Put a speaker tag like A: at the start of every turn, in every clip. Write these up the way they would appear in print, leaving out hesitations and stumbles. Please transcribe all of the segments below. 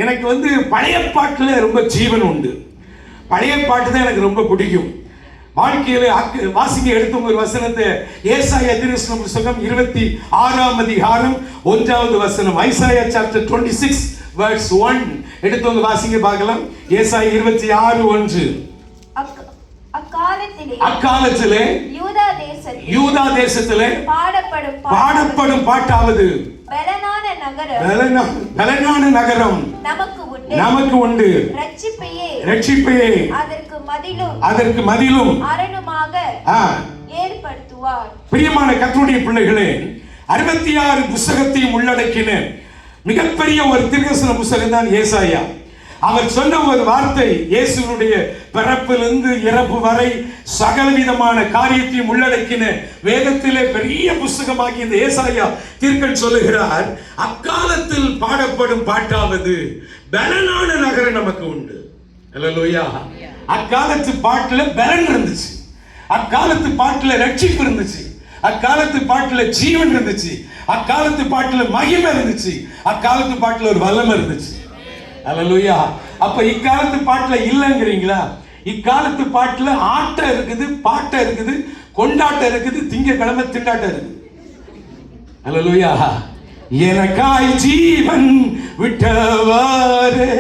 A: எனக்கு பழைய பாட்டுல ரொம்ப ஜீவன் உண்டு. பழைய பாட்டு தான் எனக்கு ரொம்ப பிடிக்கும். வாழ்க்கையில வாசிங்க எடுத்த ஒரு வசனத்தை ஏசாயா தீர்க்கதரிசன புத்தகம் 26ஆம் அதிகாரம் 1வது வசனம். ஐசாயா சாப்டர் 26 verse 1 எடுத்து வாசிங்க பார்க்கலாம். ஏசாயா 26:1. அக்காலத்திலே யூதா தேசத்திலே பாடப்படும் பாட்டாவது பலனான நகரம் நமக்கு உண்டு, ரட்சிப்பையே அதற்கு மதிலும் ஏற்படுத்துவார். பிரியமான கர்த்தருடைய பிள்ளைகளே, 66 புத்தகத்தையும் உள்ளடக்கின மிகப்பெரிய ஒரு தீர்க்கதரிசன புத்தகம் தான் ஏசாயா. அவர் சொன்ன ஒரு வார்த்தை இயேசுவுடைய பிறப்பிலிருந்து இறப்பு வரை சகலவிதமான காரியத்தையும் உள்ளடக்கின வேதத்திலே பெரிய புஸ்தகமாகி இந்த ஏசாயா தீர்க்கன் சொல்லுகிறார், அக்காலத்தில் பாடப்படும் பாட்டாவது பலனான நகரம் நமக்கு உண்டு. அல்லேலூயா. அக்காலத்து பாட்டுல பலன் இருந்துச்சு, அக்காலத்து பாட்டுல ரட்சிப்பு இருந்துச்சு, அக்காலத்து பாட்டுல ஜீவன் இருந்துச்சு, அக்காலத்து பாட்டுல மகிமை இருந்துச்சு, அக்காலத்து பாட்டுல ஒரு வல்லமை இருந்துச்சு. அல்லேலூயா. அப்ப இக்காலத்து பாட்டுல இல்லைங்கிறீங்களா? இக்காலத்து பாட்டுல ஆட்டம் இருக்குது, பாட்டம் இருக்குது, கொண்டாட்டம் இருக்குது, திங்கக்கிழமை திண்டாட்டம் இருக்குது. அல்லேலூயா. எனக்காய் ஜீவன் விட்டவாறு.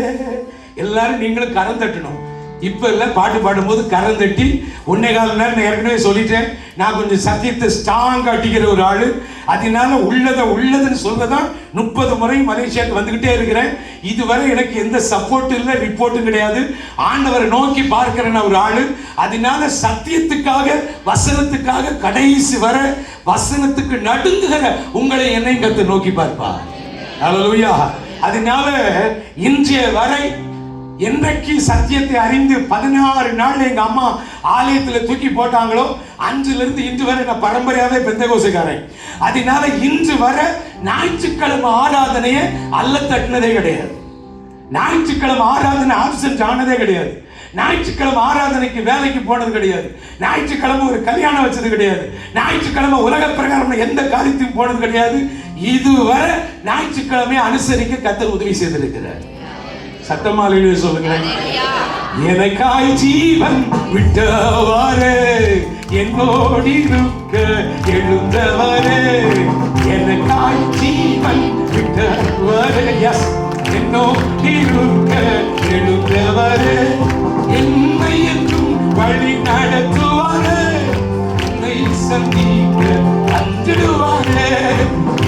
A: எல்லாரும் நீங்களும் கரம் தட்டணும். இப்ப இல்ல, பாட்டு பாடும்போது கரம் தட்டி 1.25 நேரம் ஏற்கனவே சொல்லிட்டேன். நான் கொஞ்சம் சத்தியத்தை ஸ்ட்ராங்கா அடிக்கிற ஒரு ஆளு. அதனால உள்ளதுன்னு சொல்லதான் 30 முறை மலேசியாவுக்கு வந்துகிட்டே இருக்கிறேன். இதுவரை எனக்கு எந்த சப்போர்ட் இல்லை, ரிப்போர்ட்டும் கிடையாது. ஆண்டவரை நோக்கி பார்க்கிறேன் ஒரு ஆளு. அதனால சத்தியத்துக்காக, வசனத்துக்காக கடைசி வர வசனத்துக்கு நடுங்குகிற உங்களை என்னை கர்த்தர் நோக்கி பார்ப்பார். அல்லேலூயா. அதனால இன்றைய வரை என்றைக்கு சத்தியத்தை அறிந்து 16 நாள் எங்க அம்மா ஆலயத்துல தூக்கி போட்டாங்களோ, அன்றிலிருந்து இன்று வரை நான் பரம்பரையாவே பெந்தகோஸ்தேக்காரன். அதனால இன்று வரை ஞாயிற்றுக்கிழமை ஆராதனையை அல்ல தட்டினதே கிடையாது. ஞாயிற்றுக்கிழமை ஆராதனை ஆப்சென்ட் ஆனதே கிடையாது. ஞாயிற்றுக்கிழமை ஆராதனைக்கு வேலைக்கு போனது கிடையாது. ஞாயிற்றுக்கிழமை ஒரு கல்யாணம் வச்சது கிடையாது. ஞாயிற்றுக்கிழமை உலக பிரகாரம் எந்த காரியத்தையும் போனது கிடையாது. இதுவரை ஞாயிற்றுக்கிழமை அனுசரிக்க கர்த்தர் உதவி செய்திருக்கிறார். சத்தமாலையிலே சொல்லுங்களேன். எனக்காய் ஜீவன் விட்டவாறு, என்னோடு இருக்க எழுந்தவாறு. எனக்காய் ஜீவன் விட்டவாறு, எஸ், என்னோடு இருக்க எழுந்தவாறு. என்னை என்றும் வழி நடத்துவாரு, என்னை சந்திக்க அஞ்சிடுவாரு.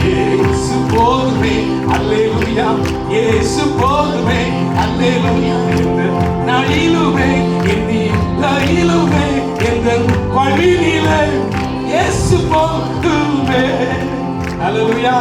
A: இயேசு போதுமே, அல்லேலூயா. இயேசு போதுமே, அல்லேலூயா. இந்த நாளிலுமே, என்னிலுமே, எந்த வழியிலே இயேசு போதுமே, அல்லேலூயா.